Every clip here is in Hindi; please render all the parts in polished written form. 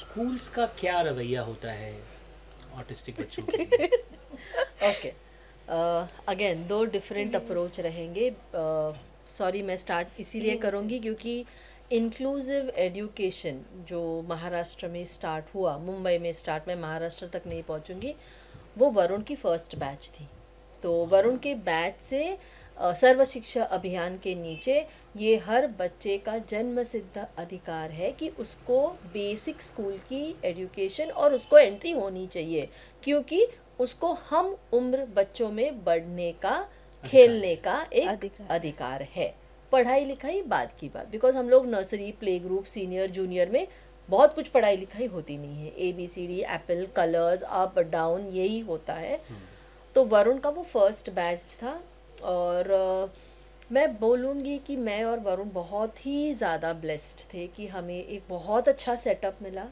स्कूल्स का क्या रवैया होता है ऑटिस्टिक बच्चों के लिए? ओके, अगेन दो डिफरेंट Yes. अप्रोच रहेंगे। सॉरी, मैं स्टार्ट इसीलिए Yes, yes. करूँगी क्योंकि इंक्लूसिव एजुकेशन जो महाराष्ट्र में स्टार्ट हुआ, मुंबई में स्टार्ट, मैं महाराष्ट्र तक नहीं पहुँचूँगी, वो वरुण की फर्स्ट बैच थी। तो वरुण के बैच से सर्व शिक्षा अभियान के नीचे ये हर बच्चे का जन्म सिद्ध अधिकार है कि उसको बेसिक स्कूल की एजुकेशन और उसको एंट्री होनी चाहिए, क्योंकि उसको हम उम्र बच्चों में बढ़ने का, खेलने का एक अधिकार। अधिकार है। पढ़ाई लिखाई बाद की बात, बिकॉज हम लोग nursery, play group, senior, junior में बहुत कुछ पढ़ाई लिखाई होती नहीं है। ABCD, Apple, colours, up down, यही होता है। तो वरुण का वो फर्स्ट बैच था। और मैं बोलूँगी कि मैं और वरुण बहुत ही ज़्यादा ब्लेस्ड थे कि हमें एक बहुत अच्छा सेटअप मिला।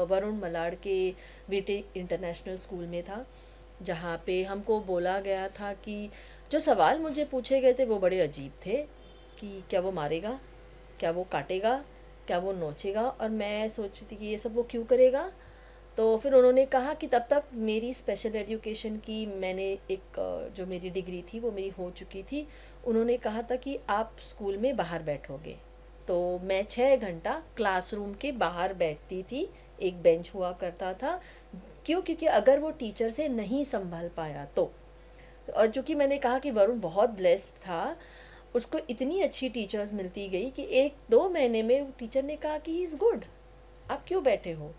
वरुण मलाड के VT इंटरनेशनल स्कूल में था, जहाँ पे हमको बोला गया था कि जो सवाल मुझे पूछे गए थे वो बड़े अजीब थे, कि क्या वो मारेगा, क्या वो काटेगा, क्या वो नोचेगा। और मैं सोचती थी कि ये सब वो क्यों करेगा। तो फिर उन्होंने कहा कि तब तक मेरी स्पेशल एजुकेशन की, मैंने एक जो मेरी डिग्री थी वो मेरी हो चुकी थी। उन्होंने कहा था कि आप स्कूल में बाहर बैठोगे। तो मैं 6 घंटा क्लासरूम के बाहर बैठती थी, एक बेंच हुआ करता था। क्यों? क्योंकि अगर वो टीचर से नहीं संभाल पाया तो। और चूँकि मैंने कहा कि वरुण बहुत ब्लेस्ड था, उसको इतनी अच्छी टीचर्स मिलती गई कि 1-2 महीने में टीचर ने कहा कि ही इज़ गुड, आप क्यों बैठे हो।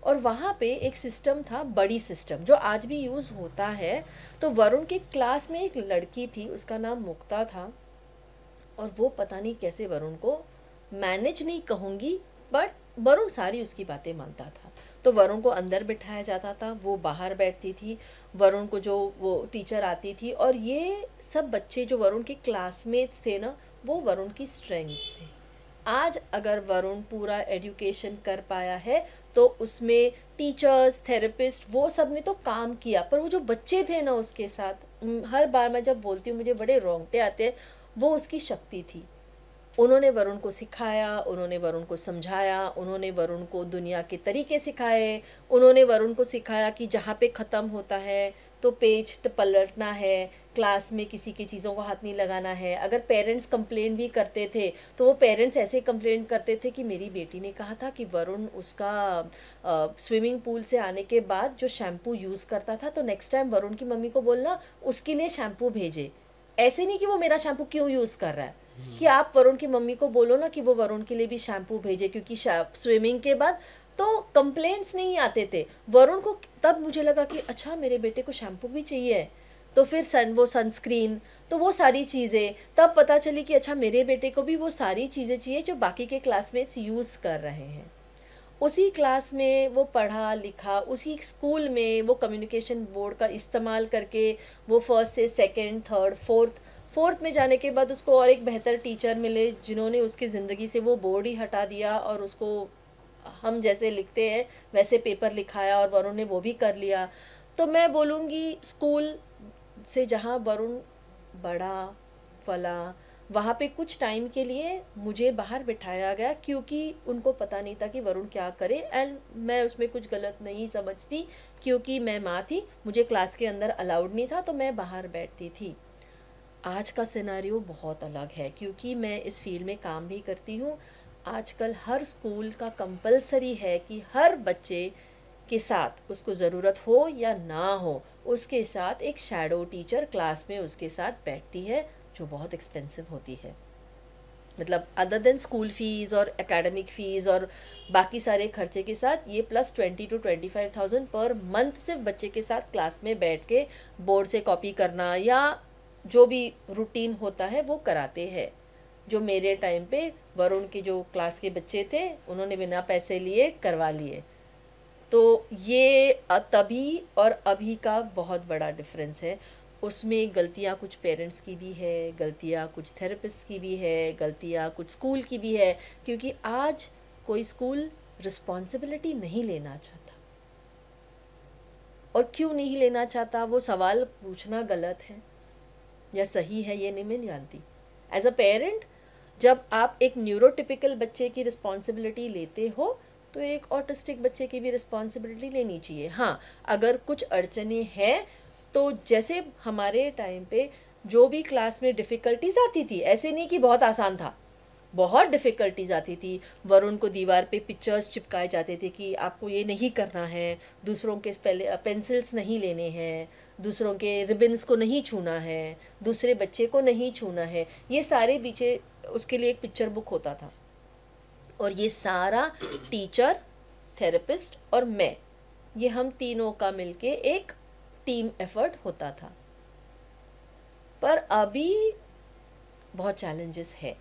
और वहाँ पे एक सिस्टम था, बड़ी सिस्टम, जो आज भी यूज़ होता है। तो वरुण के क्लास में एक लड़की थी, उसका नाम मुक्ता था। और वो पता नहीं कैसे वरुण को मैनेज नहीं कहूँगी, बट वरुण सारी उसकी बातें मानता था। तो वरुण को अंदर बिठाया जाता था, वो बाहर बैठती थी। वरुण को जो वो टीचर आती थी, और ये सब बच्चे जो वरुण के क्लासमेट्स थे ना, वो वरुण की स्ट्रेंथ्स थे। आज अगर वरुण पूरा एजुकेशन कर पाया है तो उसमें टीचर्स, थेरेपिस्ट, वो सब ने तो काम किया, पर वो जो बच्चे थे ना उसके साथ, हर बार मैं जब बोलती हूँ मुझे बड़े रोंगटे आते हैं, वो उसकी शक्ति थी। उन्होंने वरुण को सिखाया, उन्होंने वरुण को समझाया, उन्होंने वरुण को दुनिया के तरीके सिखाए। उन्होंने वरुण को सिखाया कि जहाँ पे ख़त्म होता है तो पेज पलटना है, क्लास में किसी की चीज़ों को हाथ नहीं लगाना है। अगर पेरेंट्स कंप्लेन भी करते थे तो वो पेरेंट्स ऐसे कंप्लेन करते थे कि मेरी बेटी ने कहा था कि वरुण उसका स्विमिंग पूल से आने के बाद जो शैम्पू यूज़ करता था, तो नेक्स्ट टाइम वरुण की मम्मी को बोलना उसके लिए शैम्पू भेजे। ऐसे नहीं कि वो मेरा शैम्पू क्यों यूज़ कर रहा है, कि आप वरुण की मम्मी को बोलो ना कि वो वरुण के लिए भी शैम्पू भेजे, क्योंकि स्विमिंग के बाद तो कंप्लेंट्स नहीं आते थे वरुण को। तब मुझे लगा कि अच्छा, मेरे बेटे को शैम्पू भी चाहिए। तो फिर वो सनस्क्रीन, तो वो सारी चीज़ें तब पता चली कि अच्छा, मेरे बेटे को भी वो सारी चीज़ें चाहिए जो बाकी के क्लासमेट्स यूज़ कर रहे हैं। उसी क्लास में वो पढ़ा लिखा, उसी स्कूल में वो कम्युनिकेशन बोर्ड का इस्तेमाल करके वो फर्स्ट से सेकंड, थर्ड, फोर्थ में जाने के बाद उसको और एक बेहतर टीचर मिले, जिन्होंने उसकी ज़िंदगी से वो बोर्ड ही हटा दिया और उसको हम जैसे लिखते हैं वैसे पेपर लिखाया, और वरुण ने वो भी कर लिया। तो मैं बोलूँगी स्कूल से जहाँ वरुण बड़ा, फला, वहाँ पे कुछ टाइम के लिए मुझे बाहर बिठाया गया, क्योंकि उनको पता नहीं था कि वरुण क्या करे। एंड मैं उसमें कुछ गलत नहीं समझती, क्योंकि मैं माँ थी, मुझे क्लास के अंदर अलाउड नहीं था, तो मैं बाहर बैठती थी। आज का सिनेरियो बहुत अलग है, क्योंकि मैं इस फील्ड में काम भी करती हूँ। आजकल हर स्कूल का कंपलसरी है कि हर बच्चे के साथ, उसको ज़रूरत हो या ना हो, उसके साथ एक शैडो टीचर क्लास में उसके साथ बैठती है, जो बहुत एक्सपेंसिव होती है। मतलब अदर देन स्कूल फ़ीस और एकेडमिक फ़ीस और बाकी सारे खर्चे के साथ, ये प्लस 20 to 25,000 पर मंथ सिर्फ बच्चे के साथ क्लास में बैठ के बोर्ड से कॉपी करना या जो भी रूटीन होता है वो कराते हैं। जो मेरे टाइम पे वरुण के जो क्लास के बच्चे थे, उन्होंने बिना पैसे लिए करवा लिए। तो ये तभी और अभी का बहुत बड़ा डिफरेंस है। उसमें गलतियाँ कुछ पेरेंट्स की भी है, गलतियाँ कुछ थेरेपिस्ट की भी है, गलतियाँ कुछ स्कूल की भी है, क्योंकि आज कोई स्कूल रिस्पॉन्सिबिलिटी नहीं लेना चाहता। और क्यों नहीं लेना चाहता, वो सवाल पूछना गलत है या सही है, ये नहीं मैं जानती। एज अ पेरेंट, जब आप एक न्यूरोटिपिकल बच्चे की रिस्पॉन्सिबिलिटी लेते हो तो एक ऑटिस्टिक बच्चे की भी रिस्पॉन्सिबिलिटी लेनी चाहिए। हाँ, अगर कुछ अड़चने हैं तो जैसे हमारे टाइम पे जो भी क्लास में डिफ़िकल्टीज आती थी, ऐसे नहीं कि बहुत आसान था, बहुत डिफ़िकल्टीज आती थी। वरुण को दीवार पे पिक्चर्स चिपकाए जाते थे कि आपको ये नहीं करना है, दूसरों के पेंसिल्स नहीं लेने हैं, दूसरों के रिबन्स को नहीं छूना है, दूसरे बच्चे को नहीं छूना है, ये सारे पीछे उसके लिए एक पिक्चर बुक होता था। और ये सारा टीचर, थेरेपिस्ट और मैं, ये हम तीनों का मिलके एक टीम एफर्ट होता था। पर अभी बहुत चैलेंजेस है।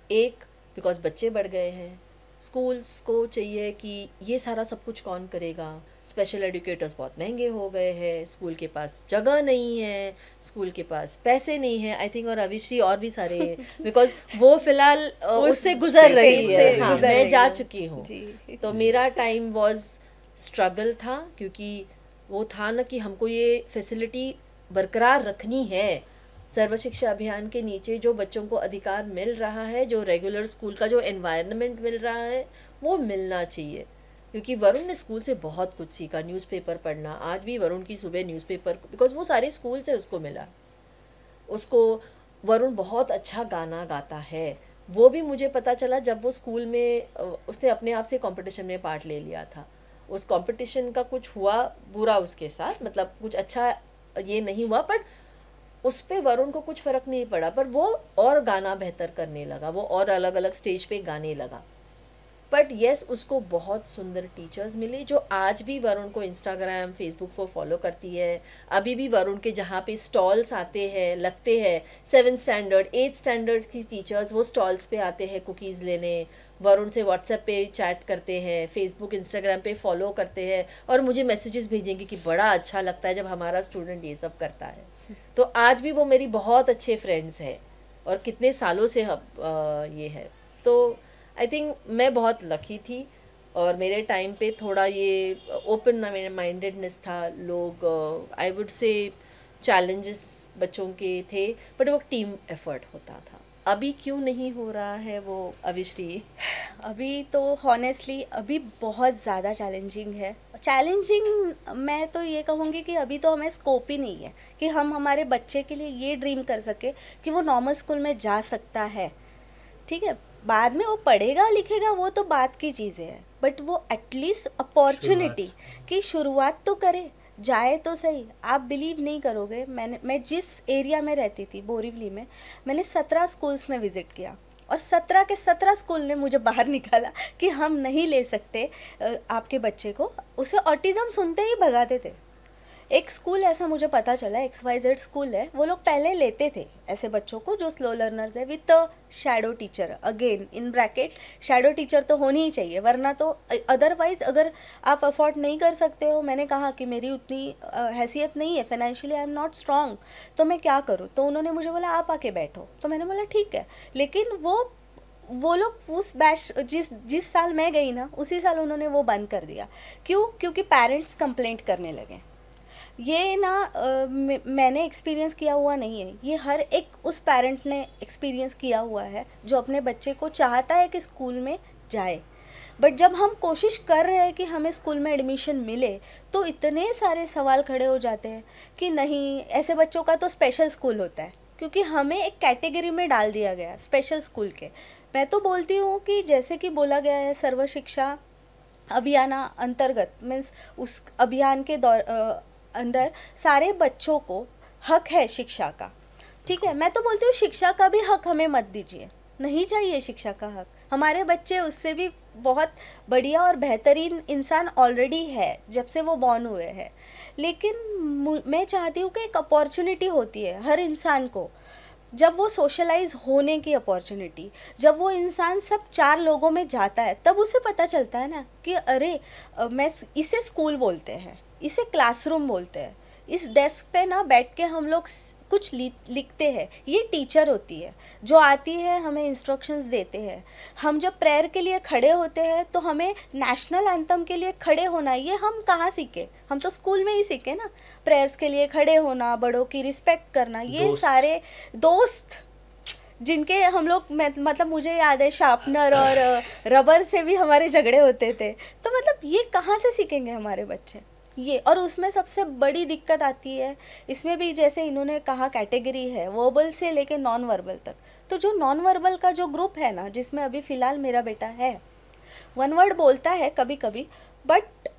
एक, बिकॉज बच्चे बढ़ गए हैं, स्कूल्स को चाहिए कि ये सारा सब कुछ कौन करेगा, स्पेशल एजुकेटर्स बहुत महंगे हो गए हैं, स्कूल के पास जगह नहीं है, स्कूल के पास पैसे नहीं है, आई थिंक, और अविश्री और भी सारे बिकॉज वो फिलहाल उससे गुजर रही है। हाँ, मैं जा चुकी हूँ। तो मेरा टाइम वॉज स्ट्रगल था, क्योंकि वो था ना कि हमको ये फैसिलिटी बरकरार रखनी है। सर्व शिक्षा अभियान के नीचे जो बच्चों को अधिकार मिल रहा है, जो रेगुलर स्कूल का जो एनवायरनमेंट मिल रहा है, वो मिलना चाहिए। क्योंकि वरुण ने स्कूल से बहुत कुछ सीखा, न्यूज़पेपर पढ़ना, आज भी वरुण की सुबह न्यूज़पेपर, बिकॉज वो सारे स्कूल से उसको मिला। उसको वरुण बहुत अच्छा गाना गाता है, वो भी मुझे पता चला जब वो स्कूल में उसने अपने आप से कंपटीशन में पार्ट ले लिया था। उस कंपटीशन का कुछ हुआ बुरा उसके साथ, मतलब कुछ अच्छा ये नहीं हुआ, बट उस पे वरुण को कुछ फ़र्क नहीं पड़ा, पर वो और गाना बेहतर करने लगा, वो और अलग अलग स्टेज पे गाने लगा। बट येस, उसको बहुत सुंदर टीचर्स मिले जो आज भी वरुण को इंस्टाग्राम, फेसबुक पर फॉलो करती है। अभी भी वरुण के जहाँ पे स्टॉल्स आते हैं, लगते हैं, 7th स्टैंडर्ड 8th स्टैंडर्ड की टीचर्स वो स्टॉल्स पे आते हैं कुकीज़ लेने, वरुण से व्हाट्सएप पे चैट करते हैं, फेसबुक इंस्टाग्राम पे फॉलो करते हैं, और मुझे मैसेजेस भेजेंगे कि बड़ा अच्छा लगता है जब हमारा स्टूडेंट ये सब करता है। तो आज भी वो मेरी बहुत अच्छे फ्रेंड्स हैं, और कितने सालों से ये है। तो आई थिंक मैं बहुत लकी थी, और मेरे टाइम पे थोड़ा ये ओपन माइंडेडनेस था। लोग आई वुड से चैलेंजेस बच्चों के थे, बट वो टीम एफर्ट होता था। अभी क्यों नहीं हो रहा है वो, अविश्री? अभी तो हॉनेस्टली अभी बहुत ज़्यादा चैलेंजिंग है। चैलेंजिंग मैं तो ये कहूँगी कि अभी तो हमें स्कोप ही नहीं है कि हम हमारे बच्चे के लिए ये ड्रीम कर सके कि वो नॉर्मल स्कूल में जा सकता है। ठीक है, बाद में वो पढ़ेगा लिखेगा वो तो बात की चीज़ें है, बट वो एटलीस्ट अपॉर्चुनिटी की शुरुआत तो करे, जाए तो सही। आप बिलीव नहीं करोगे, मैं जिस एरिया में रहती थी बोरीवली में, मैंने 17 स्कूल्स में विज़िट किया, और 17 के 17 स्कूल ने मुझे बाहर निकाला कि हम नहीं ले सकते आपके बच्चे को। उसे ऑटिज़म सुनते ही भगाते थे। एक स्कूल ऐसा मुझे पता चला, XYZ स्कूल है, वो लोग पहले लेते थे ऐसे बच्चों को जो स्लो लर्नर्स है, with shadow teacher. Again in bracket, shadow teacher तो होनी ही चाहिए, वरना तो अदरवाइज अगर आप अफोर्ड नहीं कर सकते हो, मैंने कहा कि मेरी उतनी हैसियत नहीं है, financially I am not strong, तो मैं क्या करूँ। तो उन्होंने मुझे बोला आप आके बैठो, तो मैंने बोला ठीक है। लेकिन वो लोग उस बैच जिस साल मैं गई ना, उसी साल उन्होंने वो बंद कर दिया। क्यों? क्योंकि पेरेंट्स कंप्लेंट करने लगे। ये ना मैंने एक्सपीरियंस किया हुआ नहीं है, ये हर एक उस पेरेंट ने एक्सपीरियंस किया हुआ है जो अपने बच्चे को चाहता है कि स्कूल में जाए। बट जब हम कोशिश कर रहे हैं कि हमें स्कूल में एडमिशन मिले, तो इतने सारे सवाल खड़े हो जाते हैं कि नहीं, ऐसे बच्चों का तो स्पेशल स्कूल होता है, क्योंकि हमें एक कैटेगरी में डाल दिया गया स्पेशल स्कूल के। मैं तो बोलती हूँ कि जैसे कि बोला गया है सर्व शिक्षा अभियान अंतर्गत, मीन्स उस अभियान के अंदर सारे बच्चों को हक है शिक्षा का। ठीक है, मैं तो बोलती हूँ शिक्षा का भी हक हमें मत दीजिए, नहीं चाहिए शिक्षा का हक। हमारे बच्चे उससे भी बहुत बढ़िया और बेहतरीन इंसान ऑलरेडी है जब से वो बॉर्न हुए हैं। लेकिन मैं चाहती हूँ कि एक अपॉर्चुनिटी होती है हर इंसान को, जब वो सोशलाइज होने की अपॉर्चुनिटी, जब वो इंसान सब 4 लोगों में जाता है, तब उसे पता चलता है ना कि अरे मैं इसे स्कूल बोलते हैं, इसे क्लासरूम बोलते हैं, इस डेस्क पे ना बैठ के हम लोग कुछ लिखते हैं, ये टीचर होती है जो आती है हमें इंस्ट्रक्शंस देते हैं। हम जब प्रेयर के लिए खड़े होते हैं तो हमें नेशनल एंथम के लिए खड़े होना, ये हम कहाँ सीखे? हम तो स्कूल में ही सीखे ना, प्रेयर्स के लिए खड़े होना, बड़ों की रिस्पेक्ट करना, ये सारे दोस्त जिनके हम लोग मतलब मुझे याद है शार्पनर और रबर से भी हमारे झगड़े होते थे। तो मतलब ये कहाँ से सीखेंगे हमारे बच्चे ये। और उसमें सबसे बड़ी दिक्कत आती है इसमें भी, जैसे इन्होंने कहा कैटेगरी है वर्बल से लेके नॉन वर्बल तक। तो जो नॉन वर्बल का जो ग्रुप है ना, जिसमें अभी फ़िलहाल मेरा बेटा है, वन वर्ड बोलता है कभी कभी, बट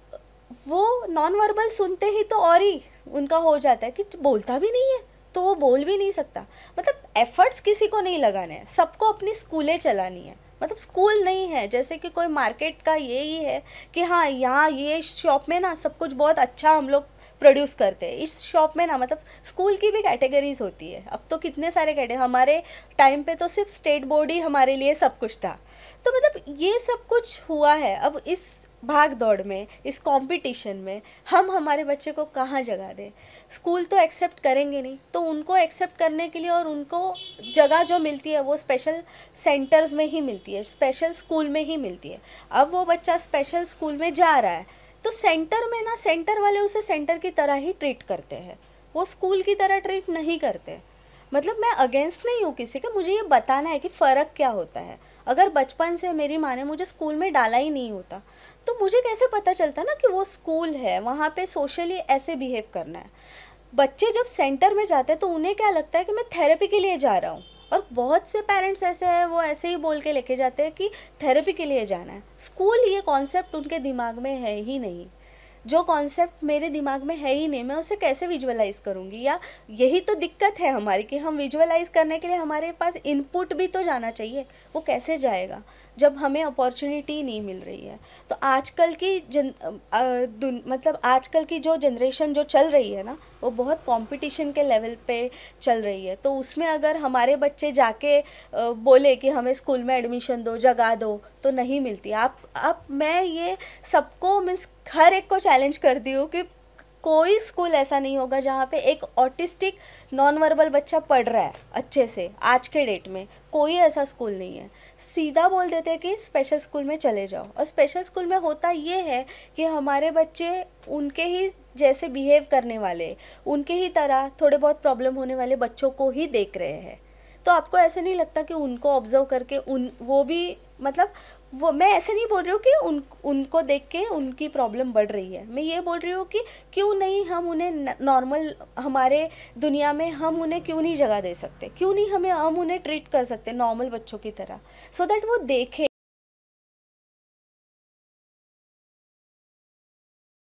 वो नॉन वर्बल सुनते ही तो और ही उनका हो जाता है कि बोलता भी नहीं है तो वो बोल भी नहीं सकता। मतलब एफर्ट्स किसी को नहीं लगाने हैं, सबको अपनी स्कूलें चलानी है। मतलब स्कूल नहीं है जैसे कि कोई मार्केट का यही है कि हाँ यहाँ ये शॉप में ना सब कुछ बहुत अच्छा हम लोग प्रोड्यूस करते हैं, इस शॉप में ना, मतलब स्कूल की भी कैटेगरीज होती है। अब तो कितने सारे कैटेगरी, हमारे टाइम पे तो सिर्फ स्टेट बोर्ड ही हमारे लिए सब कुछ था। तो मतलब ये सब कुछ हुआ है। अब इस भाग दौड़ में, इस कंपटीशन में हम हमारे बच्चे को कहाँ जगह दें। स्कूल तो एक्सेप्ट करेंगे नहीं, तो उनको एक्सेप्ट करने के लिए और उनको जगह जो मिलती है वो स्पेशल सेंटर्स में ही मिलती है, स्पेशल स्कूल में ही मिलती है। अब वो बच्चा स्पेशल स्कूल में जा रहा है तो सेंटर में ना, सेंटर वाले उसे सेंटर की तरह ही ट्रीट करते हैं, वो स्कूल की तरह ट्रीट नहीं करते। मतलब मैं अगेंस्ट नहीं हूँ किसी का, मुझे ये बताना है कि फ़र्क क्या होता है। अगर बचपन से मेरी माँ ने मुझे स्कूल में डाला ही नहीं होता तो मुझे कैसे पता चलता ना कि वो स्कूल है, वहाँ पे सोशली ऐसे बिहेव करना है। बच्चे जब सेंटर में जाते हैं तो उन्हें क्या लगता है कि मैं थेरेपी के लिए जा रहा हूँ। और बहुत से पेरेंट्स ऐसे हैं, वो ऐसे ही बोल के लेके जाते हैं कि थेरेपी के लिए जाना है। स्कूल ये कॉन्सेप्ट उनके दिमाग में है ही नहीं। जो कॉन्सेप्ट मेरे दिमाग में है ही नहीं, मैं उसे कैसे विजुअलाइज़ करूँगी। या यही तो दिक्कत है हमारी कि हम विजुअलाइज़ करने के लिए हमारे पास इनपुट भी तो जाना चाहिए, वो कैसे जाएगा जब हमें अपॉर्चुनिटी नहीं मिल रही है। तो आजकल की मतलब आजकल की जो जनरेशन जो चल रही है ना, वो बहुत कंपटीशन के लेवल पे चल रही है। तो उसमें अगर हमारे बच्चे जाके बोले कि हमें स्कूल में एडमिशन दो, जगह दो, तो नहीं मिलती। आप मैं ये सबको मीन्स हर एक को चैलेंज करती हूँ कि कोई स्कूल ऐसा नहीं होगा जहाँ पे एक ऑटिस्टिक नॉन वर्बल बच्चा पढ़ रहा है अच्छे से। आज के डेट में कोई ऐसा स्कूल नहीं है। सीधा बोल देते हैं कि स्पेशल स्कूल में चले जाओ। और स्पेशल स्कूल में होता ये है कि हमारे बच्चे उनके ही जैसे बिहेव करने वाले, उनके ही तरह थोड़े बहुत प्रॉब्लम होने वाले बच्चों को ही देख रहे हैं। तो आपको ऐसे नहीं लगता कि उनको ऑब्जर्व करके वो भी, मतलब वो, मैं ऐसे नहीं बोल रही हूँ कि उनको देख के उनकी प्रॉब्लम बढ़ रही है। मैं ये बोल रही हूँ कि क्यों नहीं हम उन्हें नॉर्मल, हमारे दुनिया में हम उन्हें क्यों नहीं जगह दे सकते, क्यों नहीं हम उन्हें ट्रीट कर सकते नॉर्मल बच्चों की तरह, सो दैट वो देखे।